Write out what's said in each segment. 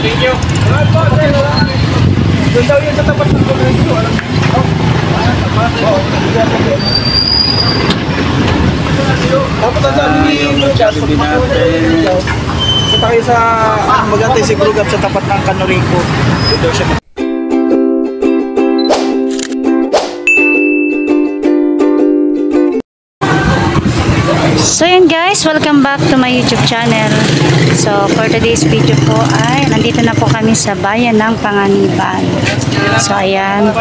Thank you. Doon daw yun sa tapat ng kongreso. Dapat ang sabi ni Lucas, punta kayo sa magantay si Grugap sa tapat ng Canorico. Dito siya. So yun guys, welcome back to my YouTube channel. So for today's video po ay nandito na po kami sa bayan ng Panganiban. So ayan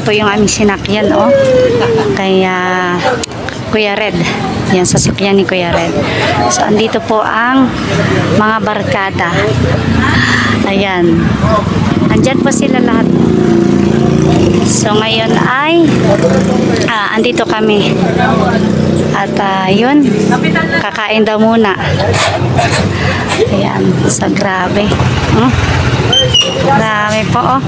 po yung aming sinakyan kaya Kuya Red. Yan, sasakyan ni Kuya Red. So andito po ang mga barkada. Ayan. Andyan po sila lahat. So ngayon ay andito kami. At yun, kakain daw muna. Ayan, so grabe. Grabe po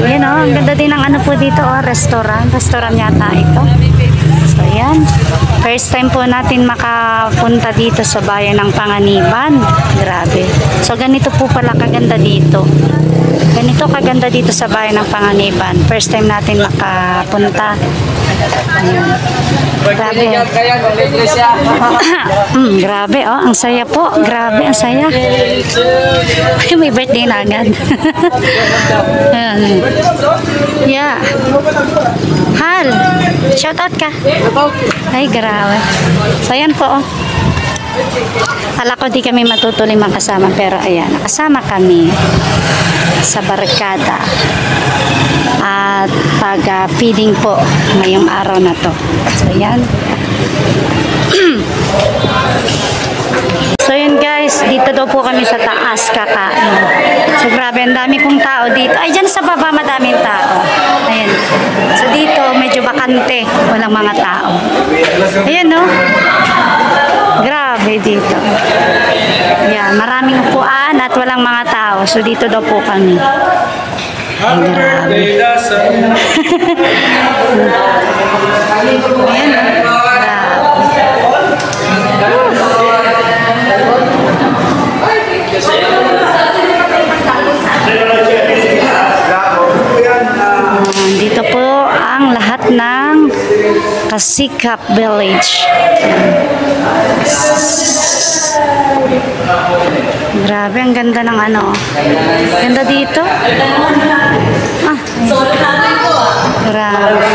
Ayan ang ganda din ng ano po dito restaurant. Restaurant yata ito. So ayan, first time po natin makapunta dito sa bayan ng Panganiban. Grabe. So ganito po pala kaganda dito. Ganito kaganda dito sa bayan ng Panganiban. First time natin makapunta. Ayan. Grabe. Grabe ang saya po. Grabe, ang saya. May birthday na agad. Yeah. Hal, shout out ka. Ay, grabe. So ayan po Kala ko di kami matutuloy makasama, pero ayan, nakasama kami sa barkada at pag-feeding po ngayong araw na to. So ayan. So yun guys, dito daw po kami sa taas kakain. So grabe, ang dami pong tao dito. Ay, dyan sa baba madaming tao. Ayan. So dito medyo bakante, walang mga tao. Ayan no. Grabe dito. Ayan, maraming upuan at walang mga tao. So dito daw po kami. Ay, grabe. Ayan no. Dito po ang lahat ng Kasikap Village. Grabe, ang ganda ng ano. Ganda dito. Grabe.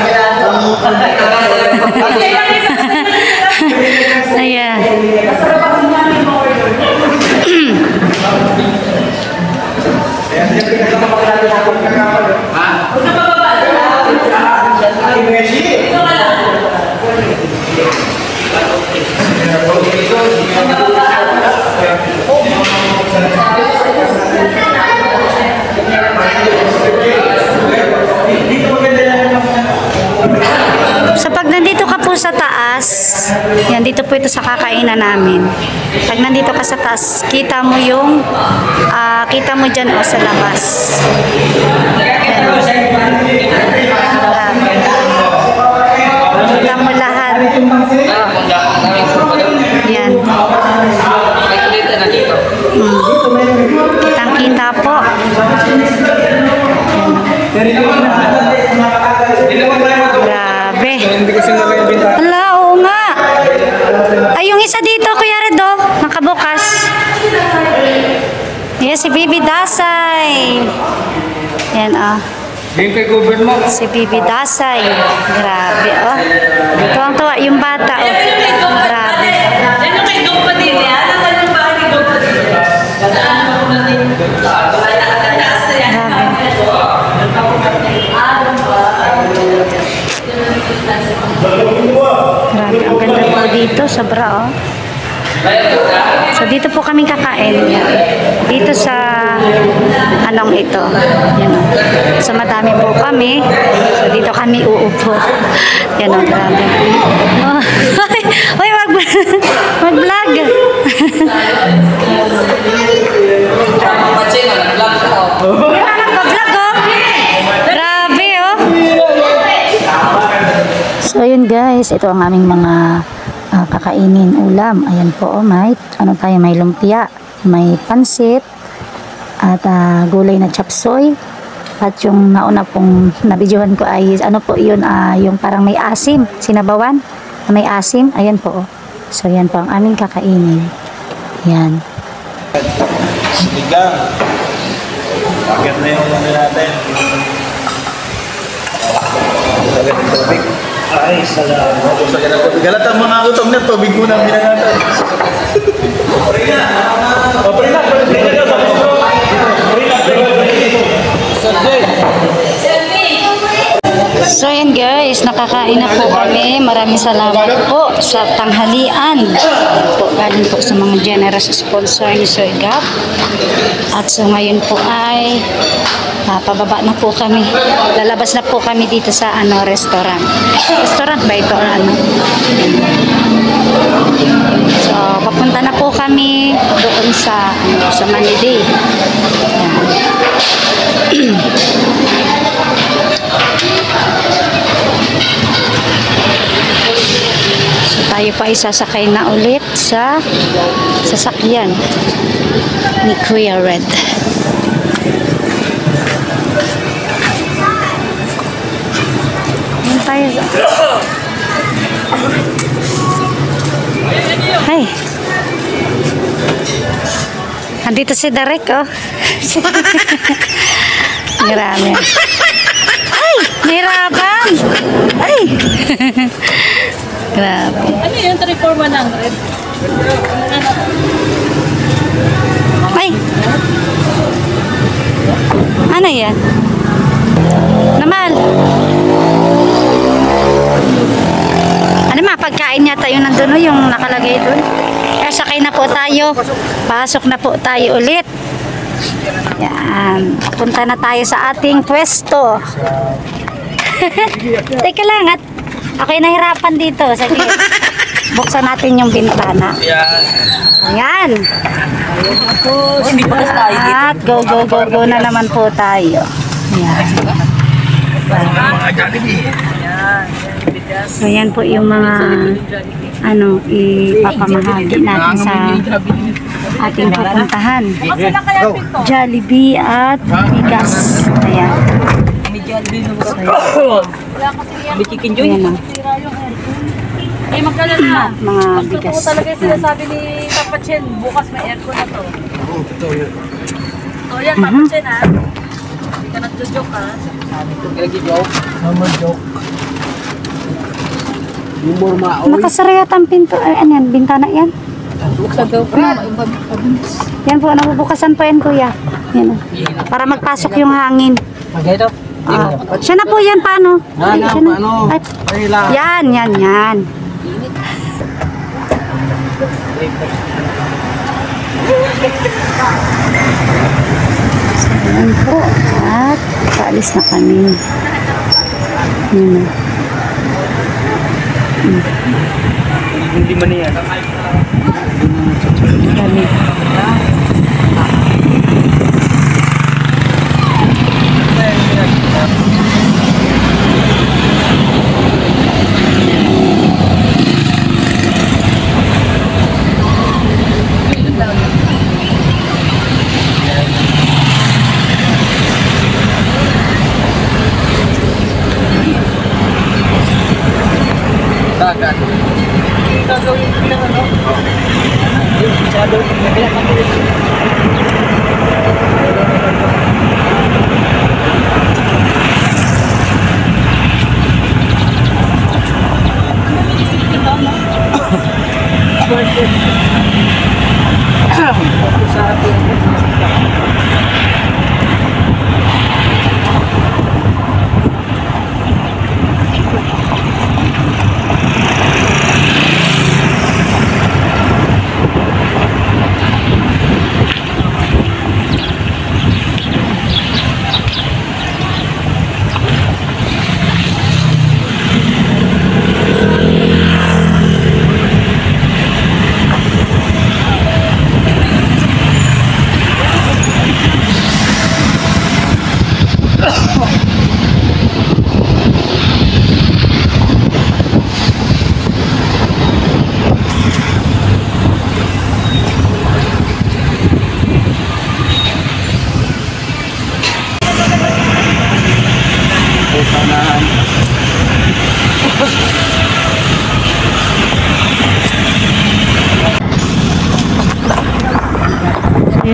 Ayan. So pag nandito ka po sa taas, yan, dito po ito sa kakainan namin. Pag nandito ka sa taas, kita mo yung kita mo dyan sa labas. Kita mo lahat. Yan. Kitang-kita po. Grabe. Hala, oo nga. Ay, yung isa dito, Kuya Redo, nakabukas. Yes, si Bibi Dasay. Yan, si Bibi Dasay. Grabe, tuwang-tuwa yung bata, Grabe. Yan yung kay Dong Padilla. Nasaan yung bahay ni Dong Padilla? Grabe, ang ganda po dito, sobra So dito po kami kakain. Dito sa anong ito. Yan So madami po kami. So dito kami uupo. Yan grabe. Oy, mag-vlog. Grabe So yun guys, ito ang aming mga kakainin ulam. Ayan po, may lumpia, may pansit, at gulay na chop suey. At yung nauna pong nabidyohan ko ay ano po yun, yung parang may asim, sinabawan na may asim, ayan po. So yan po ang aming kakainin. Yan. Sinigang. Bakit na yung ano natin? Sagat ng tubig. Ay, salamat. Sagat ng tubig. Galata mo na utong na tubig muna ang binangatan. Pray na. Pray na. So yan guys, nakakain na po kami. Maraming salamat po sa tanghalian. Po, galing po sa mga generous sponsor ni Sir Gap. At so ngayon po ay pababa na po kami. Lalabas na po kami dito sa restaurant. Restaurant ba ito? So papunta na po kami doon sa Manide. So tayo pa isasakay na ulit sa sasakyan ni Kuya Red. Yan tayo. Hi. Andito si Derek, oh. Grabe. Ay, nahirapan. Ay. Grabe. Ano yun? 3,400? Ay. Ano yan? Namal. Ano pagkain yata yung nandun, yung nakalagay dun. Kaya sakay na po tayo. Pasok na po tayo ulit. Yan. Punta na tayo sa ating pwesto. Teka lang at ako'y nahirapan dito. Sige. Buksan natin yung bintana. Ayan. At go na naman po tayo. Ayan. So yan po yung mga ipapamahagi natin sa ating pupuntahan. Jollibee at bigas. Ayan. May chicken joy. Ayan, Eh, magkala na. mga bigas. Gusto ko talaga yung sinasabi ni Papachen, bukas may aircon na to. So yan, Papachen ha. Hindi ka nagjo-joke ha. Nakasara yata ang pinto. Ano yan? Bintana yan? Buksan daw po. Yan po, nabubukasan pa yan kuya. Yan, para magpasok yung hangin. Siya na po yan, paano? Ay, siya na. Ay, yan. So, yan po. At paalis na kami. Yan. Hindi man yan. Kami.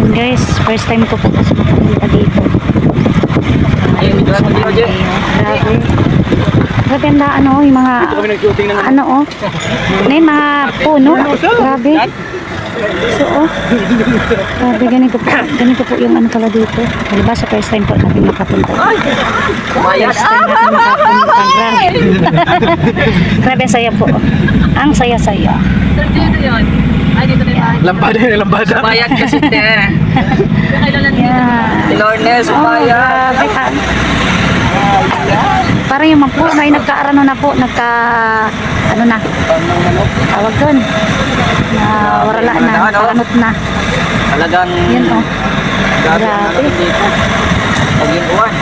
yun guys, first time ko po kasi makapunta dito. Ayun, dito lang dito, Je. Grabe. Grabe ang daan, oh, yung mga, Kami nag-shooting ng ano, oh. Ano yung mga puno. Grabe. So, oh. Grabe, ganito po yung ano pala dito. Diba, sa first time po natin makapunta. First time natin makapunta. Grabe. Grabe, ang saya po. Ang saya-saya. Sir, dito yun. Ay, dito na yun. lambada yun, lambada. Bayad kasi te. Kailan dito? Yeah. Lornes, Oh, bayad. grabe ka. Parang yung mga po, may nagkaarano na po, ano na, tawag doon, na warala na, nakaranot na. Talagang Yun oh. gabi ang Grabe. nalapit dito. Huwag yung uwan.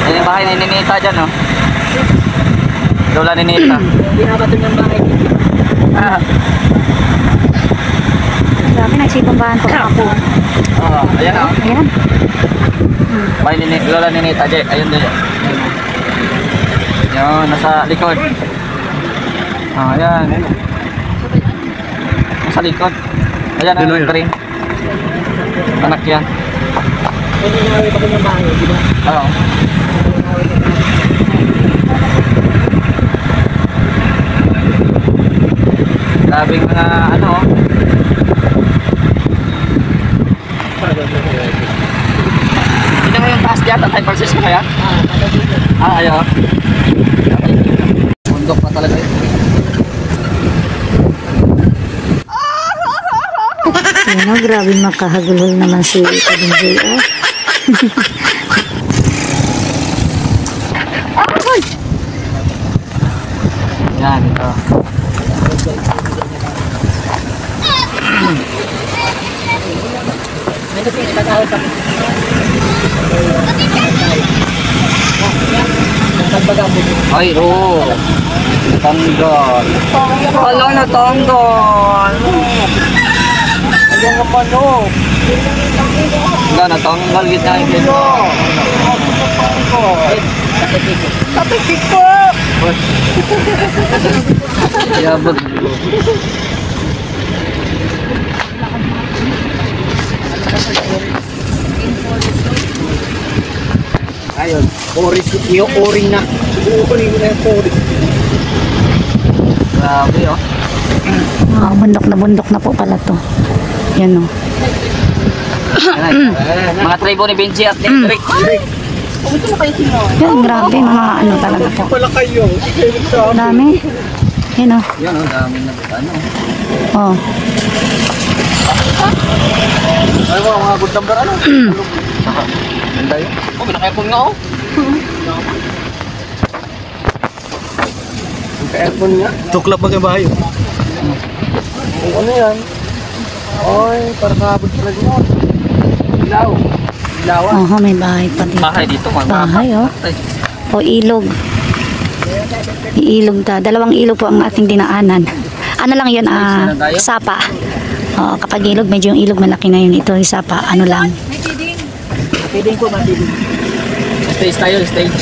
Yan yung bahay ni Ninita dyan, oh. Lola ni Ninita. Binabato ng bahay dito. Grabe, nagsipambahan po ako. Oh, ayan, oh. Ayan. Bahay ni Lola ni Ninita dyan. Ayun din. Yun, nasa likod. Ah, ayan. Nasa likod. Ayan, Yun, ang yun. green. Anak yan. Oo. Grabing mga ano. Hindi na yung taas dyan, Tatay Francisco kaya? Ayaw. Bundok pa talaga yun. Ayan oh, grabe makahagulhol naman si Kading JR. Yan, ito. Ay, oo. Natanggal. Wala, natanggal. Ayan naman, oh. Wala, natanggal kita yung dito. Tapikik ko! Yabot. Ayun, oring na. Oring na yung oring. Grabe, oh. Bundok na po pala to. Yan oh. Mga tribo ni Benji at Derek. Yan, grabe, mga ano talaga po. Wala kayo. Dami. Yan oh. Yan, oh, dami na ano. Oh. Ay, mga good number, ano? Ganda yun. Oh, pinaka-aircon nga, oh. Ka-aircon nga. Tuklap ba kayo bahay? Ano yan? Ay, para kabot pala yun. Ilaw. Ilawan. Aha, may bahay pa dito. Bahay dito, mga Bahay, oh. Ay, O ilog. Iilog ta. Dalawang ilog po ang ating dinaanan. Ano lang yun, sapa. O, kapag ilog, medyo yung ilog malaki na yun. Ito, yung sapa, ano lang. feeding po, ma-feeding. Stage tayo, stage.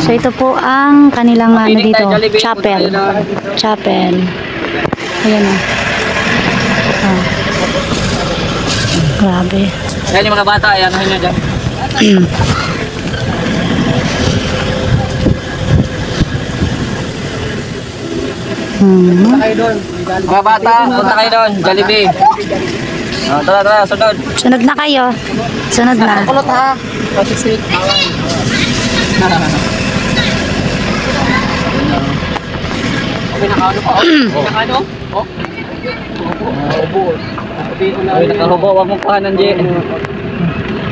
So, ito po ang kanilang ano Feeding dito, tayo, Jollibee. chapel. Punta tayo Chapel. Ayan o. Oh. Grabe. Yan yung mga bata, ayan, ano nyo dyan. Mga bata, punta kayo doon, Jollibee. Oh, tara, tara, sunod. Sunod na kayo. Sunod na. Kulot ha. Pinakaano pa, oh. Pinakaano? Oh. Ay, nakahubo, wag mong kahanan, J.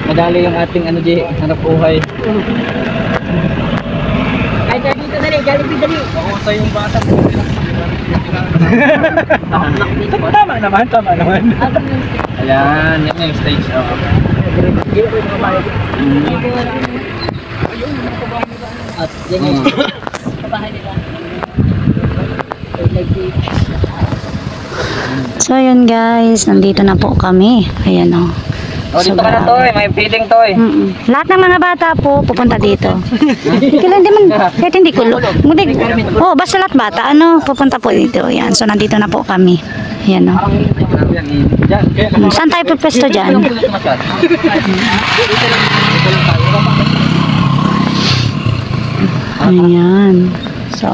Madali yung ating ano, J, hanap buhay. Ay, dito dali, Jollibee dali. Ako sa yung bata mo. Tama naman, tama naman. Ayan, yan yung stage. Oh. At yan yung kabahay nila. So, yun guys. Nandito na po kami. Ayan o. Oh, dito ka na to eh, may feeding to eh. Lahat ng mga bata po pupunta dito. Kailan hindi man, kahit hindi ko. Oh, basta lahat bata. Ano, pupunta po dito. Yan. So, nandito na po kami. Yan o. Saan tayo pupwesto dyan? Ayan. So,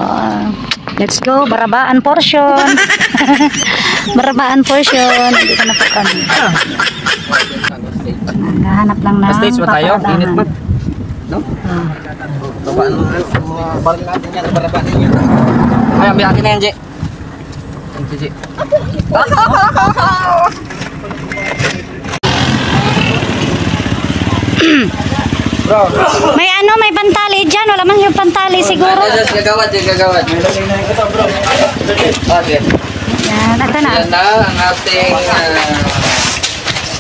let's go. Barabaan portion. Barabaan portion. Nandito na po kami. Naghahanap lang na. Stage ba tayo? Init ba? No? Balik natin yan. Barabaan yan. Ay, ambil akin na yan, Je. Je. May ano, may pantali dyan. Wala man yung pantali siguro. Gagawad, gagawad. Okay. Yan, ito na. Yan na ang ating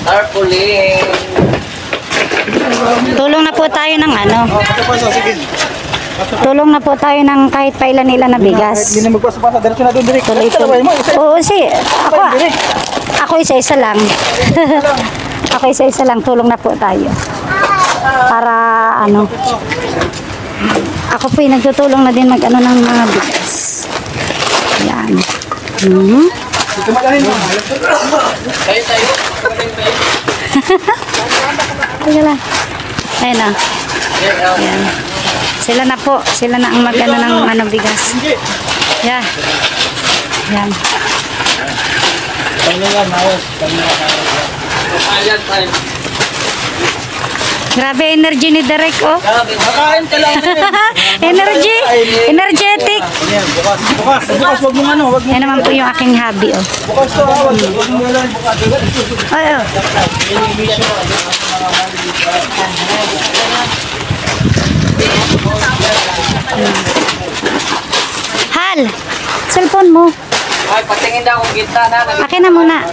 tarpaulin. Tulong na po tayo ng ano. Tulong na po tayo ng kahit pailan-ilan na bigas. Hindi na magpasapasa. Diretso na doon direct. Tuloy-tuloy. Oo, ako isa-isa lang. Ako isa-isa lang. Tulong na po tayo. Para ano. Ako po nagtutulong na din mag-ano ng mga bigas. Yan. Tayo tayo. Sige lang. Ayun na. Yan. Sila na po. Sila na ang mag-ano ng ano, bigas. Yan. Yan. Ayan tayo. Grabe energy ni Derek, oh. Makain ka lang. Energy. Energetic. Bukas, wag mong ano. Yan naman po yung aking hobby, oh. Bukas to, wag mong galan. Ay, oh. Hal, cellphone mo. Ay, patingin daw kung gitna na. Akin na muna.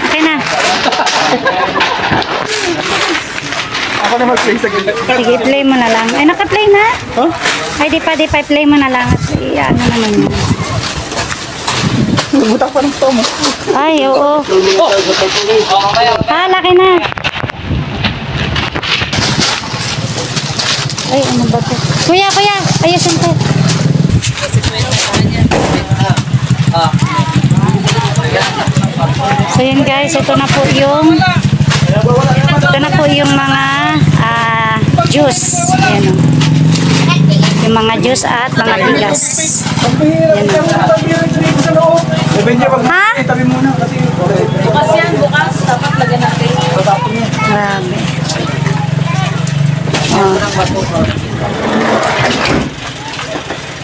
Akin na. Ako na mag-play sa gilid. Sige, play mo na lang. Ay, naka-play na. Huh? Ay, di pa, play mo na lang. At ano naman yun. Butak pa ng tomo. Ay, oo. Okay, Ah, laki na. Ay, ano ba ito? Kuya, ayusin ko. So yun guys, ito na po yung mga juice. Ayan, oh. Yung mga juice at mga bigas. Ha? Tabi muna kasi. Bukas yan, bukas. Dapat lagyan natin. Grabe.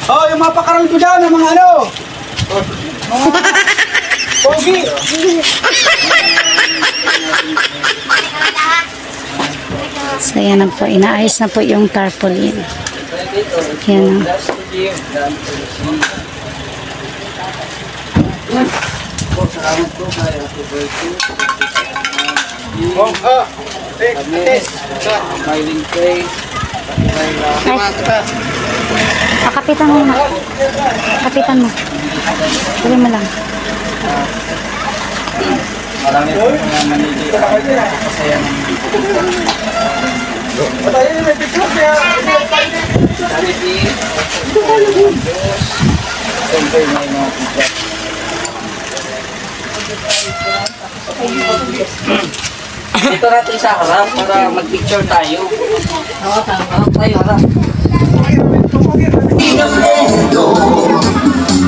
Oh, yung mga pakaral ko dyan, yung mga ano. Pogi. So yan na po, inaayos na po yung tarpaulin. Yan, oh. Kapitan mo na. Kapitan mo. Tuloy mo lang. Marami po mga manili. Masaya ng Patayin yung may picture kaya. siyempre may mga pizza. Dito natin sa harap para mag-picture tayo. Harap tayo, harap.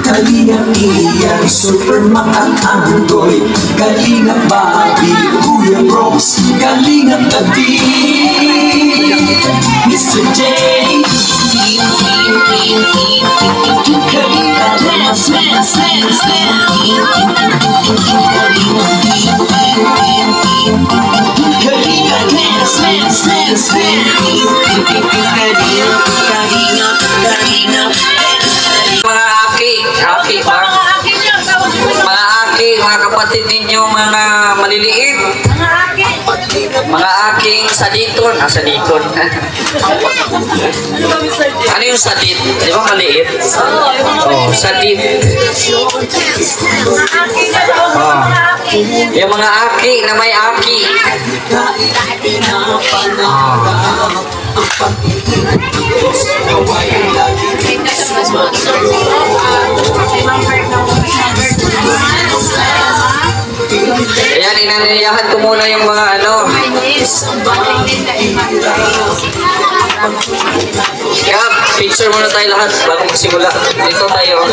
Kalingap Ian, super makakanggoy. Kalingap Bobby, Kuya Brooks. Kalingap Tabi, Mr. J. Kalingap Dance, Dance, Dance, Kalingap Dance, Dance, Dance, Kalingap Mga aki, mga kapatid ninyo, mga maliliit. Mga aking saditon. Saditon. Ano yung sadit? Di ba maliit? Oh, sadit. Oh. Yung mga aki na may aki. Ayan, inaniyahan ko muna yung mga ano. Kaya, picture muna tayo lahat bago magsimula. Dito tayo.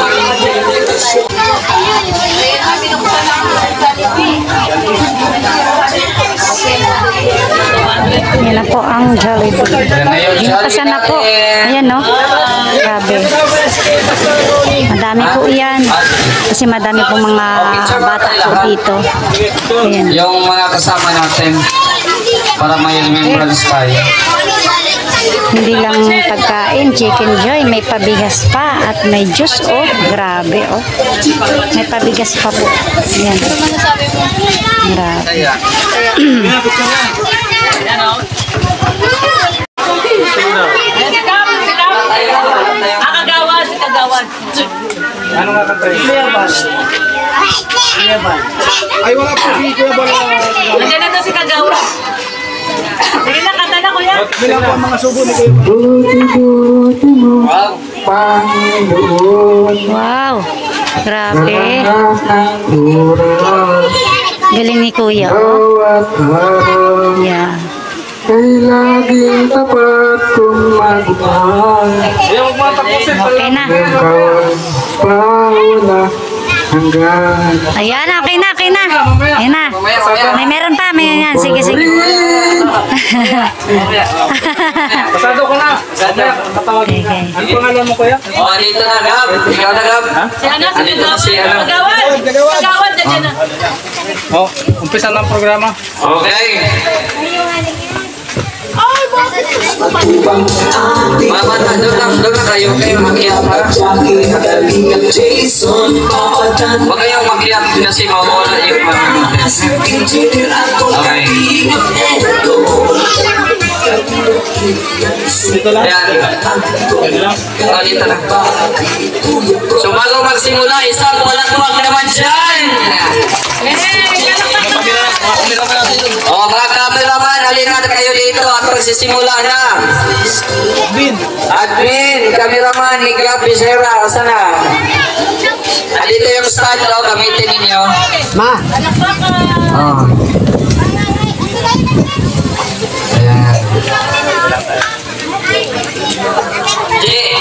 Yan na po ang Jollibee. Ginupasan na po. Ayan no. Grabe. Madami po yan. Kasi madami po mga bata po dito. Ayan. Yung mga kasama natin para may remembrance tayo. Hindi lang pagkain, chicken joy, may pabigas pa at may juice. Oh, grabe oh. May pabigas pa po. Ayan. Grabe. Kagawad, si Kagawad. Ano nga kanta yun? Ay, wala po si Kuya Bala. Nandiyan na to si Kagawad. Sige na, kanta na kuya. Bilang po ang mga subo ni Kuya Bala. Wow. Grabe. Galing ni Kuya. Oh. Yeah. Kay laging tapat kong magmahal. Okay na. Ikaw pauna hanggang Ayan, okay na, okay na. Ayan na. May meron pa, may yan. Sige, sige. Pasado ko na. Okay. Ano pangalan mo, Kuya? O, dito na, Gab. Ikaw na, Gab. Si ano, si Andito na si ano. Kagawad. Kagawad, nandiyan na. Oh, umpisa ng programa. Okay. Mga bata, doon na kayo. Kayo makiyak ha. Huwag kayong makiyak kasi mawala yung mga. Okay. Ayan. O, dito na. So, bago magsimula, isang palakpak naman dyan. O, mga cameraman, halina na kayo dito at magsisimula na. Admin, cameraman, ni Gab Becerra, asa na? Dito yung stand, gamitin ninyo. Ma! Oh. Ayan.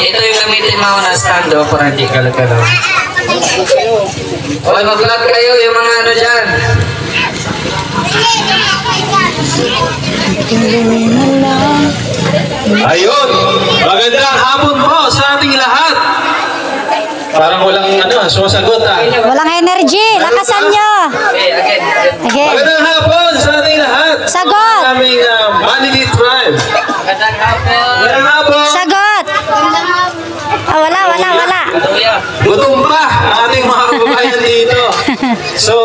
Ito yung gamitin mo na stand para hindi kalagalaw. O, mag-vlog kayo yung mga ano dyan. Ayun! Magandang hapon po sa ating lahat. Parang walang sumasagot Walang energy. Lakasan nyo. Okay, again. Again. Magandang hapon sa ating lahat. Sagot. Aming Manili Tribe. Magandang hapon. Magandang hapon. Sagot. Ah, wala. Gutom pa ang ating mga kababayan dito. So,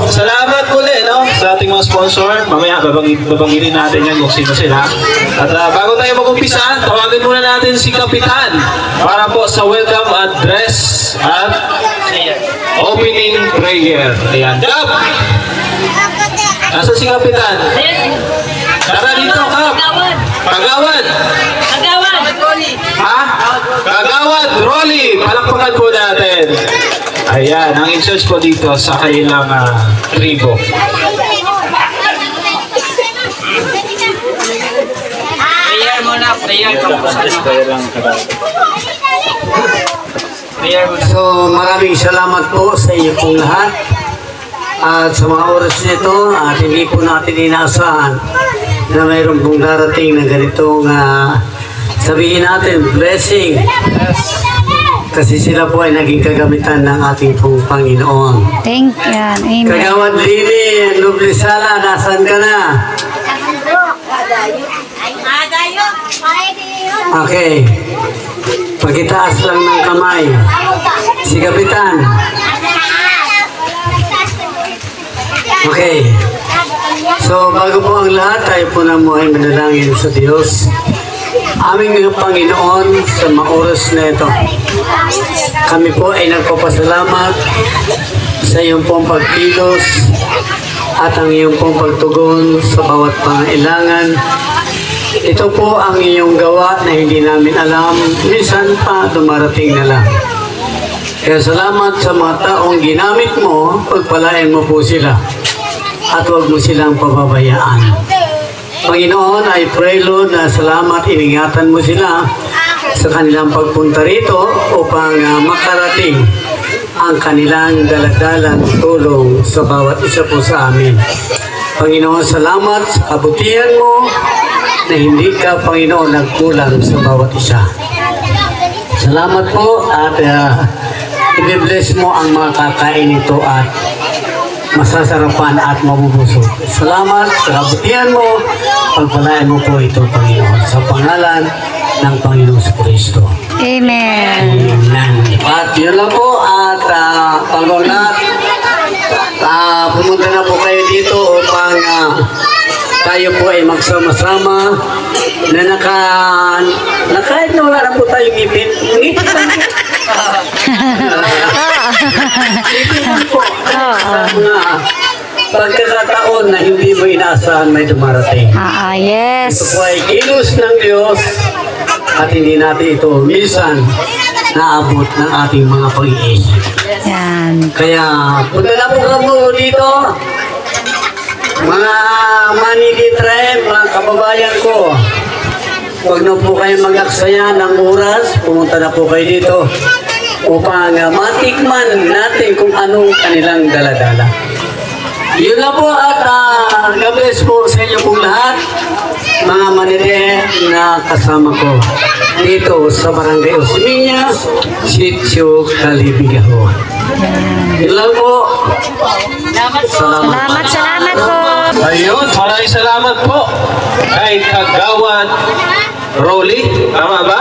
salamat muli sa ating mga sponsor. Mamaya babanggitin natin yan kung sino sila. At bago tayo mag-umpisa, tawagin muna natin si Kapitan para po sa welcome address at opening prayer. Ayan. Dab! Nasa si Kapitan? Tara dito, Kap! Kagawad! Ha? Kagawad, Rolly! Palakpakan po natin. Ayan, ang in-search po dito sa kailang tribo. Prayer muna, prayer. So maraming salamat po sa inyo pong lahat. At sa mga oras nito, at hindi po natin inaasahan na mayroon pong darating na ganitong sabihin natin, blessing. Kasi sila po ay naging kagamitan ng ating pong Panginoon. Thank you. Amen. Kagawad Lini, Noble Sala, nasan ka na? Okay. Pagitaas lang ng kamay. Si Kapitan. Okay. So, bago po ang lahat, tayo po na mo ay manalangin sa Diyos. Aming Panginoon, sa mga oras na ito, kami po ay nagpapasalamat sa iyong pong pagkilos at ang iyong pong pagtugon sa bawat pangailangan. Ito po ang iyong gawa na hindi namin alam, minsan pa dumarating na lang. Kaya salamat sa mga taong ginamit mo, pagpalain mo po sila. at huwag mo silang pababayaan. Panginoon, I pray Lord na salamat, iningatan mo sila sa kanilang pagpunta rito upang makarating ang kanilang dalagdalang tulong sa bawat isa po sa amin. Panginoon, salamat sa kabutihan mo na hindi ka, Panginoon, nagkulang sa bawat isa. Salamat po at i-bless mo ang mga kakain nito at masasarapan at mabubusog. Salamat sa kabutihan mo. Pagpalain mo po ito, Panginoon, sa pangalan ng Panginoon sa Kristo. Amen. Amen. At yun lang po. At bago lahat, pumunta na po kayo dito upang tayo po ay magsama-sama na kahit na wala na po tayong ngipin. Ngipin lang po. Ngipin lang po. Sa mga pagkakataon na hindi mo inaasahan may dumarating. Yes. Ito po ay kilos ng Diyos at hindi natin ito minsan naabot ng ating mga pag-iisip. Yan. Kaya punta na po kamo dito, mga Manili Tribe, mga kababayan ko. Huwag na po kayo mag-aksaya ng oras, pumunta na po kayo dito upang matikman natin kung anong kanilang daladala. Yun na po at God bless po sa inyo pong lahat, mga Manili na kasama ko dito sa Barangay Osmeña, Sitio Calibigaho. Yun lang po. Salamat. Salamat po. Ayun, maraming salamat po kay Kagawad Rolly. Tama ba?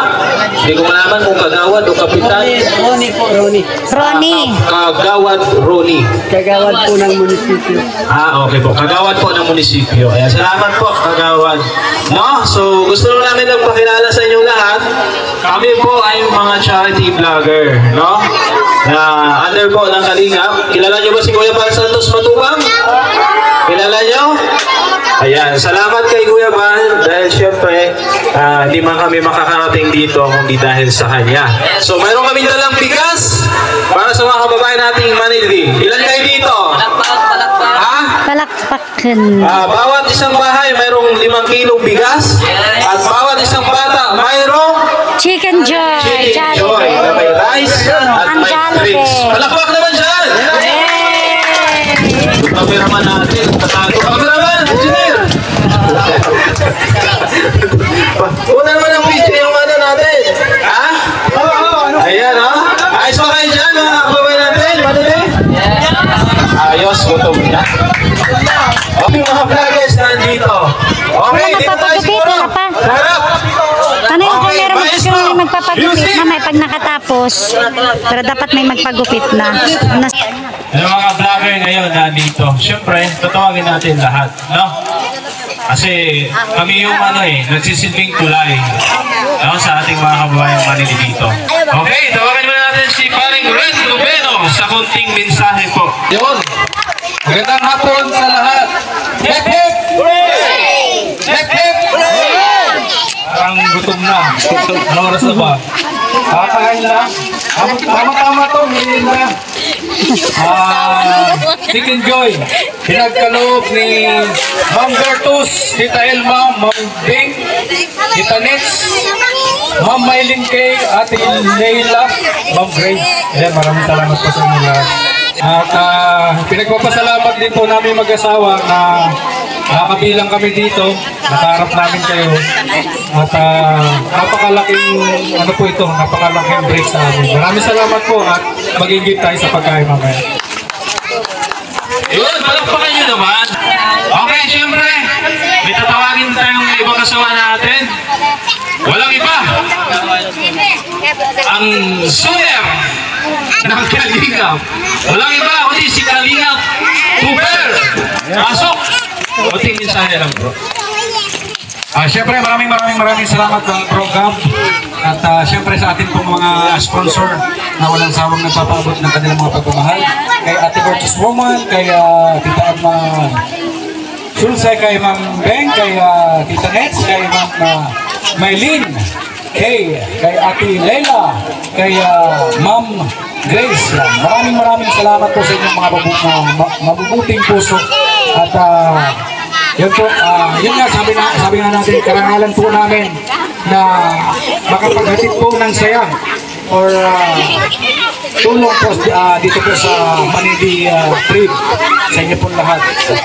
Hindi ko malaman kung Kagawad o Kapitan. Ronnie po, Ronnie. Ronnie. Kagawad Ronnie. Kagawad po ng munisipyo. Okay po. Kagawad po ng munisipyo. Ayan, salamat po, Kagawad. No? So, gusto lang namin nagpakilala sa inyong lahat. Kami po ay mga charity vlogger. No? Na under po ng Kalingap. Kilala niyo ba si Kuya Bal Santos Matubang? Kilala niyo? Ayan, salamat kay Kuya Bal dahil syempre hindi man kami makakarating dito kundi dahil sa kanya. So mayroon kaming dalang bigas para sa mga kababayan nating Manili. Ilan kayo dito? Ha? Palakpakan. Bawat isang bahay mayroong 5 kilong bigas at bawat isang bata mayroong Chicken Joy. chicken joy na may rice at may drinks. Palakpak naman dyan! Kameraman natin. Tatago. Kameraman! Engineer! Una naman ang video yung ano natin. Ha? Ayan, ha? Ayos ba kayo dyan, mga kababayan natin? Manili? Ayos, gutom na. Okay, mga vloggers nandito. Okay, dito tayo siguro. Sarap! Ano yung kung meron maestro. siguro may magpapagupit na may pag nakatapos. Pero dapat may magpagupit na. Yung mga vlogger ngayon nandito, syempre, tatawagin natin lahat, no? Kasi kami yung nagsisilbing tulay sa ating mga kababayang Manili dito. Okay, tawagan muna natin si Paring Red Lubeno sa kunting mensahe po. Yun. Magandang hapon sa lahat. Hip hip! Hip hip! Parang gutom na. Ano oras na ba? Kakain lang. Tama-tama to, hilin na. Chicken Joy. Pinagkaloob ni Ma'am Bertus, Tita Elma, Ma'am Bing, Tita Nets, Ma'am Maylin Kay, Ate Leila, Ma'am Grace. Ayan, maraming salamat po sa inyo lahat. At pinagpapasalamat din po namin mag-asawa na nakakabilang kami dito, nakaharap namin kayo. At napakalaking napakalaking break sa amin. Maraming salamat po at mag-ingit tayo sa pagkain mamaya. Yun, palakpakan nyo naman. Okay, syempre, may tatawagin tayong ibang kasawa natin. Walang iba. Ang suyer ng Kalingap. Walang iba, kundi si Kalingap Tuber. Pasok. Kunting mensahe lang, bro. Siyempre maraming salamat ng program at siyempre sa ating pong mga sponsor na walang sawang nagpapaabot ng kanilang mga pagmamahal kay Ate Gorgeous Woman, kay Tita Emma Sulse, kay Ma'am Beng, kay Tita Nets, kay Ma'am Maylin, kay Ate Leila, kay Ma'am Grace. Yan. Maraming salamat po sa inyong mga mabubuting puso. At yun po, yun nga, sabi nga natin, karangalan po namin na makapaghatid po ng saya or tulong po dito po sa Manidi trip sa inyo po lahat. At,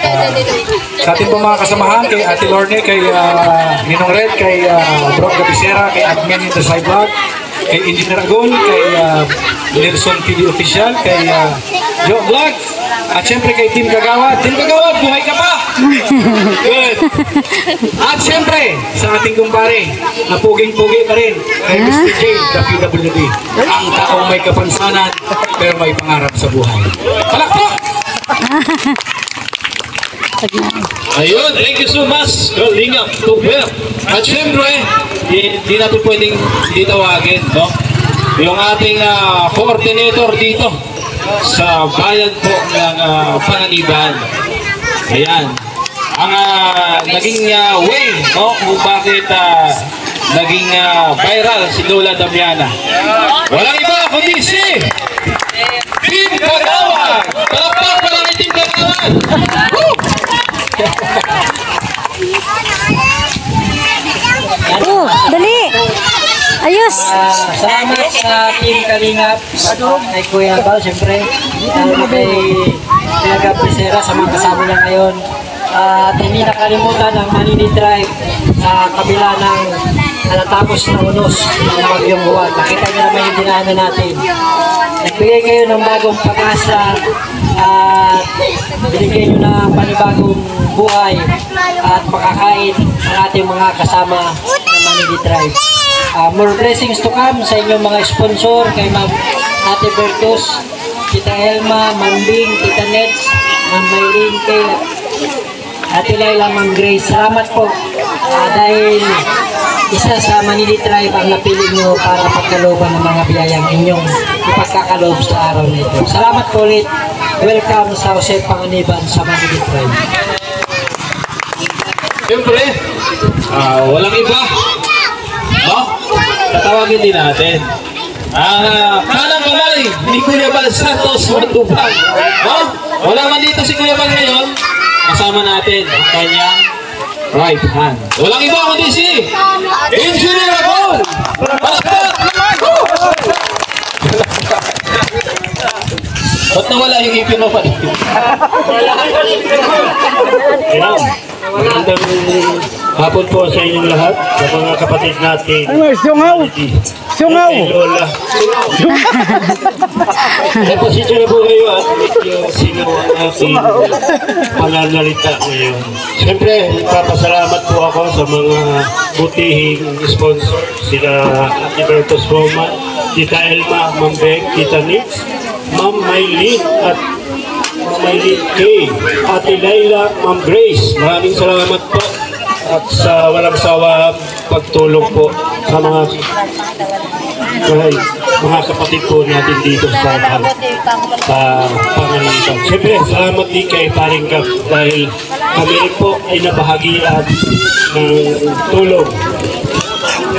sa ating po mga kasamahan, kay Ate Lorne, kay Ninong Red, kay Bro Gabisera, kay Admin in the Side Vlog, kay Engineer Agon, kay Nelson TV Official, kay Joe Vlog, at syempre kay Team Kagawad. Team Kagawad, buhay ka pa! Good! At syempre, sa ating kumpare, na puging-pugi pa rin, kay Mr. J, WWD, ang taong may kapansanan, pero may pangarap sa buhay. Palakpak! Ayun, thank you so much, Kalingap Tuber. At syempre, hindi natin pwedeng ditawagin, no? Yung ating coordinator dito sa bayan po ng Panganiban. Ayan. Ang naging way, no? Kung bakit naging viral si Lola Damiana. Walang iba kundi si Team Kagawad! Palakpak pa lang yung Team Kagawad! Dali! Ayos! Salamat sa Team Kalingap, kay Kuya Bal, siyempre, kay Kuya Gabisera sa mga kasama niya ngayon. At hindi nakalimutan ang Manini Tribe sa kabila ng natapos na unos ng Bagyong Juan. Nakita niyo naman yung dinaanan natin. Nagbigay kayo ng bagong pag-asa at binigay niyo ng panibagong buhay at makakain ang ating mga kasama ng Manini Tribe. More blessings to come sa inyong mga sponsor, kay Ma'am Ate Bertus, Tita Elma, Ma'am Bing, Tita Nets, Ma'am Maylene, kay Ate Laila, Ma'am Grace. Salamat po dahil isa sa Manili Tribe ang napili nyo para pagkalooban ng mga biyayang inyong ipagkakaloob sa araw nito. Salamat po ulit. Welcome sa Jose Panganiban sa Manili Tribe. Siyempre, walang iba. No? Tatawagin din natin. Kanang kamay ni Kuya Bal Santos Matupang. No? Wala man dito si Kuya Bal ngayon. Kasama natin ang kanyang right hand. Walang iba kundi si Engineer Agon! Palakpak! Ba't nawala yung ipin mo pa dito? Magandang hapon po sa inyong lahat, sa mga kapatid natin. Sungaw! Sungaw! Lola. Naposisyon na po kayo at medyo sino ang ating pananalita ngayon. Siyempre, papasalamat po ako sa mga butihing sponsor. Sila Ate Bertus Roman, Tita Elma, Ma'am Beng, Tita Nix, Ma'am Maylene at Maylene K, Ate Laila, Ma'am Grace. Maraming salamat po at sa walang sawa pagtulong po sa mga kapatid po natin dito sa Panganiban. Siyempre, salamat din kay Paring Gab dahil kami rin po ay nabahagian ng tulong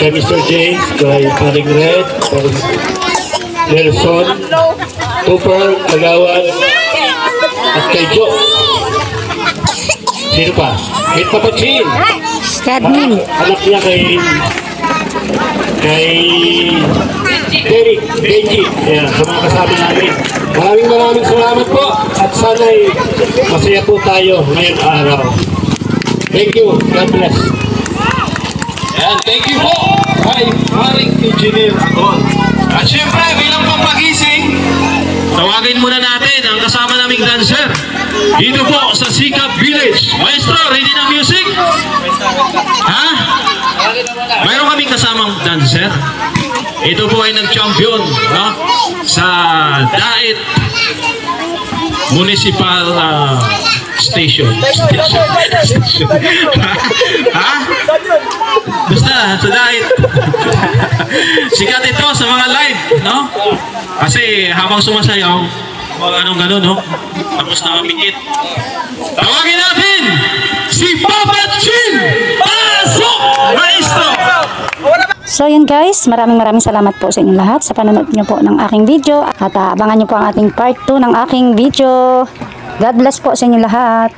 kay Mr. James, kay Paring Red, kay Nelson, Tupper, Kagawad, at kay Joe. Sino pa? Kay Papachin. Skadmin. Anak niya kay Derek, Benji. Ayan, sa mga kasama namin. Maraming salamat po. At sana'y masaya po tayo ngayong araw. Thank you. God bless. Yan, thank you po kay Paring Engineer Agon. At syempre, bilang pampagising, tawagin muna natin ang kasama naming dancer dito po sa Sikap Village. Maestro, ready ng music? Ha? Mayroon kaming kasamang dancer. Ito po ay nag-champion, no? Sa Daet Municipal Station. Ha? Basta, sa Daet. Sikat ito sa mga live, no? Kasi habang sumasayaw, anong gano'n, no? Tapos nakapikit. Tawagin natin si Papa Chin! Pasok! Maestro! So So yun guys, maraming salamat po sa inyong lahat sa panonood nyo po ng aking video. At abangan nyo po ang ating part 2 ng aking video. God bless po sa inyong lahat.